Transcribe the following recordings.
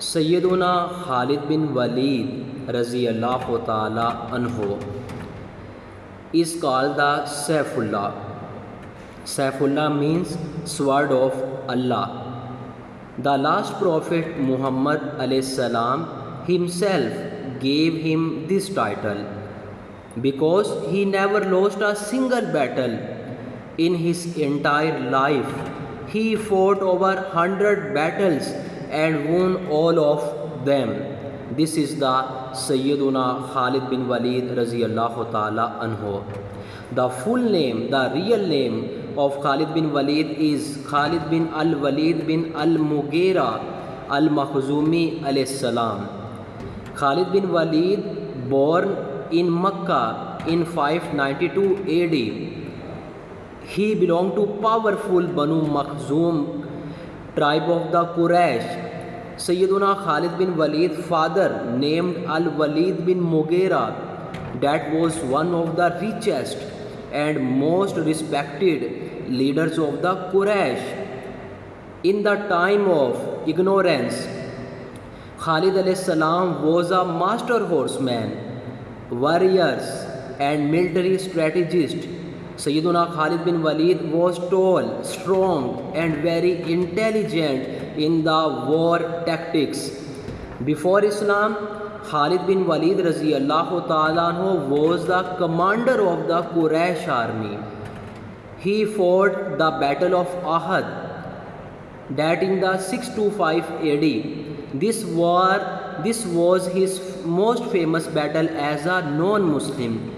सैयदुना खालिद बिन वलीद रज़ी अल्लाह ताला अन्हो is called the Saifullah. Saifullah means sword of Allah. The last prophet Muhammad alayhi salam himself gave him this title because he never lost a single battle in his entire life. He fought over 100 battles and won all of them. This is the Sayyiduna Khalid bin Walid Raziyallahu Ta'ala Anhu. The full name, the real name of Khalid bin Walid is Khalid bin al-Walid bin al-Mughira al-Makhzumi alayhi salam. Khalid bin Walid born in Makkah in 592 AD. He belonged to powerful Banu Makhzum tribe of the Quraysh. Sayyiduna Khalid bin Walid's father named Al-Walid bin Mughira, that was one of the richest and most respected leaders of the Quraysh. In the time of ignorance, Khalid alayhi salam was a master horseman, warriors and military strategist. Sayyiduna Khalid bin Walid was tall, strong and very intelligent in the war tactics. Before Islam, Khalid bin Walid Raziyallahu Ta'ala anhu was the commander of the Quraysh army. He fought the Battle of Ahad, that in the 625 AD. This was his most famous battle as a non-Muslim.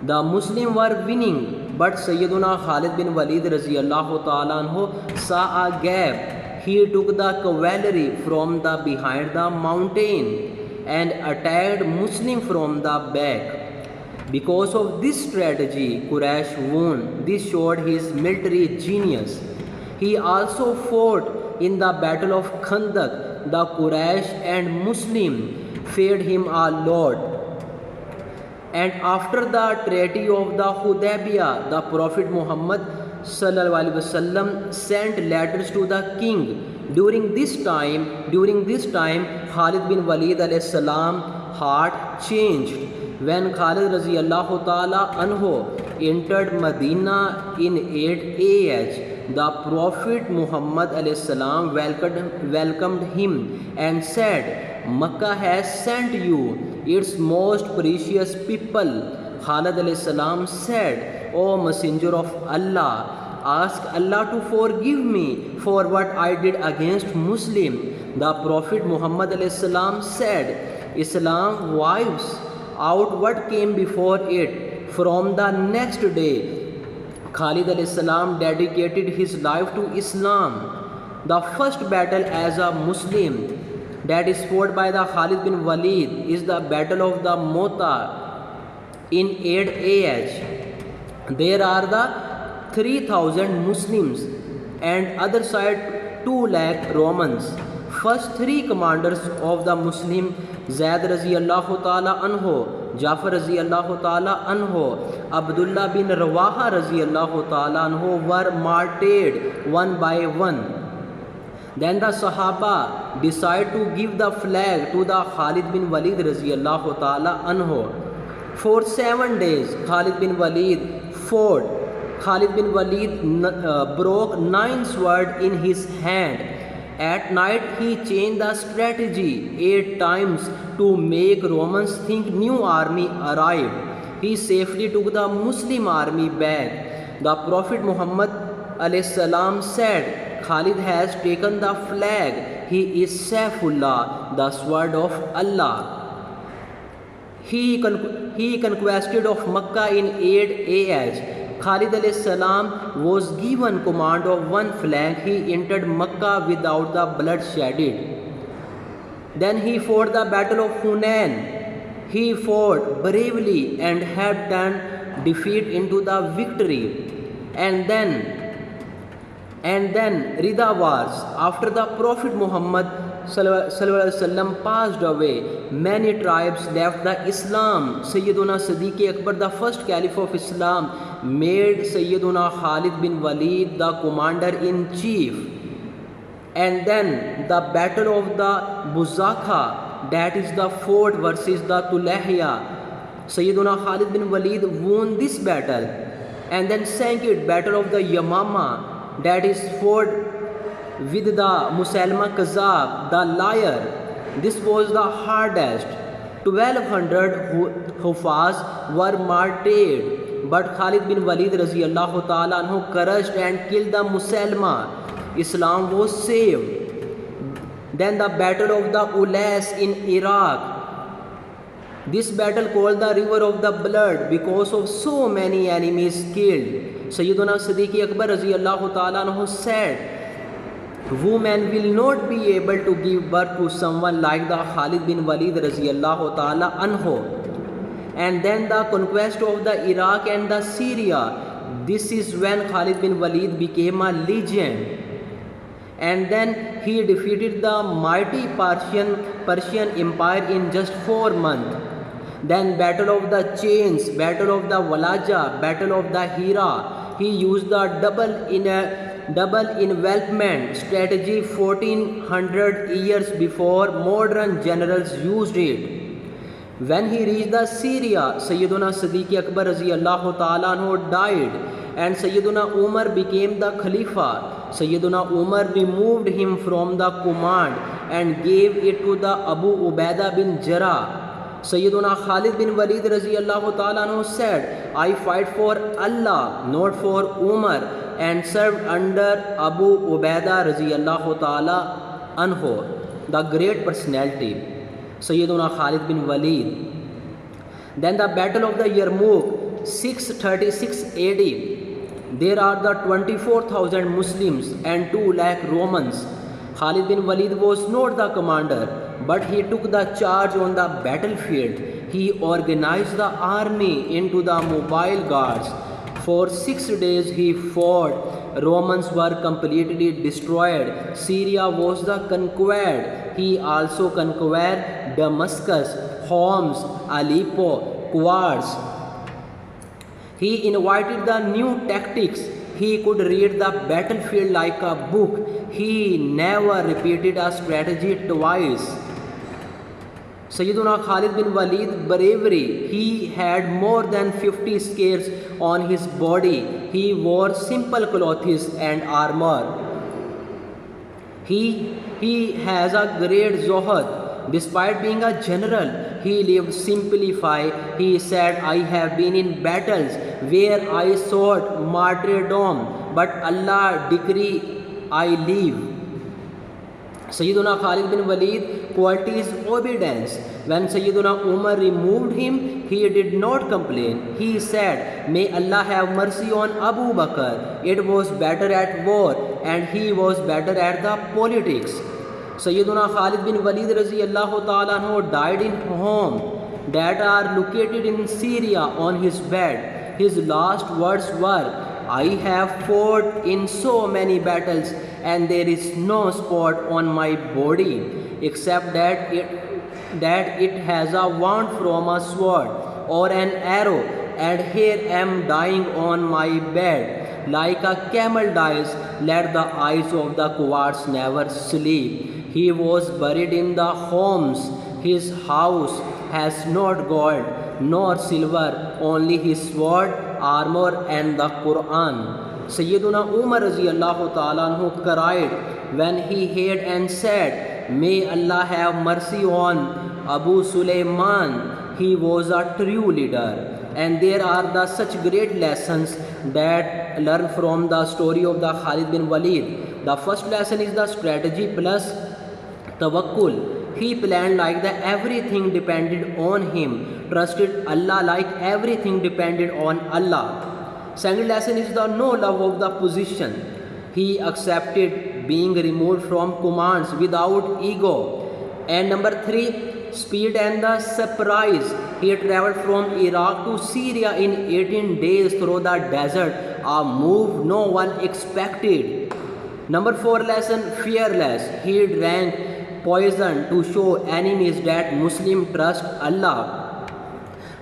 The Muslims were winning, but Sayyiduna Khalid bin Walid Raziyallahu Ta'ala anhu saw a gap. He took the cavalry from the behind the mountain and attacked Muslim from the back. Because of this strategy, Quraysh won. This showed his military genius. He also fought in the Battle of Khandaq. The Quraysh and Muslim feared him a lot. And after the treaty of the Hudaybiyah, the Prophet Muhammad sallallahu alaihi wasallam sent letters to the king. During this time, Khalid bin Walid alayhi salam heart changed. When Khalid raziyallahu ta'ala anhu entered Medina in 8 AH, the Prophet Muhammad alayhi salam welcomed him and said, Makkah has sent you its most precious people. Khalid alayhi salam said, O Messenger of Allah, ask Allah to forgive me for what I did against Muslim. The Prophet Muhammad alayhi salam said, Islam wipes out what came before it. From the next day, Khalid alayhi salam dedicated his life to Islam. The first battle as a Muslim that is fought by the Khalid bin Walid is the Battle of the Mota in 8 AH. There are the 3,000 Muslims and other side 2 lakh Romans. First 3 commanders of the Muslim, Zaid Raziyallahu Ta'ala anhu, Jafar Raziyallahu Ta'ala anhu, Abdullah bin Rawaha Raziyallahu Ta'ala anhu were martyred one by one. Then the Sahaba decide to give the flag to the Khalid bin Walid Raziyallahu Ta'ala anhu. For 7 days, Khalid bin Walid fought. Khalid bin Walid broke 9 swords in his hand. At night, he changed the strategy 8 times to make Romans think new army arrived. He safely took the Muslim army back. The Prophet Muhammad alayhi salam said, Khalid has taken the flag. He is Saifullah, the sword of Allah. He conquested of Makkah in 8 AH. Khalid alayhi salam was given command of one flank. He entered Makkah without the bloodshed. Then he fought the battle of Hunain. He fought bravely and had turned defeat into the victory. And then Rida wars. After the Prophet Muhammad sallallahu alaihi wasallam passed away, many tribes left the Islam. Sayyiduna Siddiq Akbar, the first caliph of Islam, made Sayyiduna Khalid bin Walid the commander in chief. And then the battle of the Buzakha, that is the fort versus the Tulahya. Sayyiduna Khalid bin Walid won this battle. And then second, battle of the Yamama, that is fought with the Musailama Kazab, the liar. This was the hardest. 1200 Hufaz were martyred, but Khalid bin Walid Raziyallahu Ta'ala anhu crushed and killed the Musailama. Islam was saved. Then the battle of the Ulas in Iraq. This battle called the river of the blood because of so many enemies killed. Sayyiduna Siddiq Akbar Raziyallahu Ta'ala anhu said, women will not be able to give birth to someone like the Khalid bin Walid Raziyallahu Ta'ala anhu. And then the conquest of the Iraq and the Syria. This is when Khalid bin Walid became a legend. And then he defeated the mighty Persian Empire in just 4 months. Then battle of the chains, battle of the Walaja, battle of the Hira. He used the double envelopment strategy 1400 years before modern generals used it. When he reached the Syria, Sayyiduna Siddiq Akbar Raziyallahu Ta'ala anhu died and Sayyiduna Umar became the Khalifa. Sayyiduna Umar removed him from the command and gave it to the Abu Ubaidah bin Jarrah. Sayyiduna Khalid bin Walid Raziyallahu Ta'ala anhu said, I fight for Allah, not for Umar, and served under Abu Ubaidah Raziyallahu Ta'ala anhu, the great personality. Sayyiduna Khalid bin Walid. Then the battle of the Yarmouk, 636 AD. There are the 24,000 Muslims and 2 lakh Romans. Khalid bin Walid was not the commander, but he took the charge on the battlefield. He organized the army into the mobile guards. For 6 days he fought. Romans were completely destroyed. Syria was the conquered. He also conquered Damascus, Homs, Aleppo, Quds. He invited the new tactics. He could read the battlefield like a book. He never repeated a strategy twice. Sayyiduna Khalid bin Walid bravery. He had more than 50 scars on his body. He wore simple clothes and armor. He has a great zohad. Despite being a general, he lived simplified. He said, I have been in battles where I sought martyrdom, but Allah decree I live. Sayyiduna Khalid bin Walid quality is obedience. When Sayyiduna Umar removed him, he did not complain. He said, may Allah have mercy on Abu Bakr. It was better at war and he was better at the politics. Sayyiduna Khalid bin Walid Raziyallahu Ta'ala anhu died in home that are located in Syria on his bed. His last words were, I have fought in so many battles and there is no spot on my body except that it has a wound from a sword or an arrow, and here am dying on my bed. Like a camel dies, let the eyes of the cowards never sleep. He was buried in the Homs. His house has not gold nor silver, only his sword, armor and the Quran. Sayyiduna Umar Raziyallahu Ta'ala anhu cried when he heard and said, may Allah have mercy on Abu Sulaiman. He was a true leader. And there are such great lessons that learn from the story of the Khalid bin Walid. The first lesson is the strategy plus tawakkul. He planned like that everything depended on him, trusted Allah like everything depended on Allah. Second lesson is the no love of the position. He accepted being removed from commands without ego. And number 3, speed and the surprise. He traveled from Iraq to Syria in 18 days through the desert, a move no one expected. Number 4 lesson, fearless. He drank poison to show enemies that Muslim trust Allah.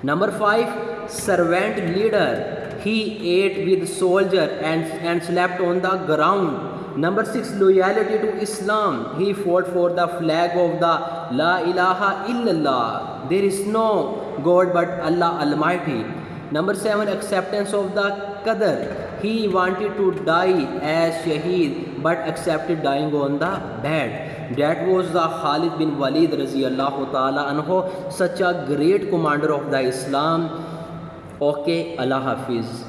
Number 5, servant leader. He ate with soldier and slept on the ground. Number 6, loyalty to Islam. He fought for the flag of the La ilaha illallah. There is no God but Allah Almighty. Number 7, acceptance of the Qadr. He wanted to die as Shaheed but accepted dying on the bed. That was the Khalid bin Walid Raziyallahu Ta'ala anhu, such a great commander of the Islam. Okay, Allah Hafiz.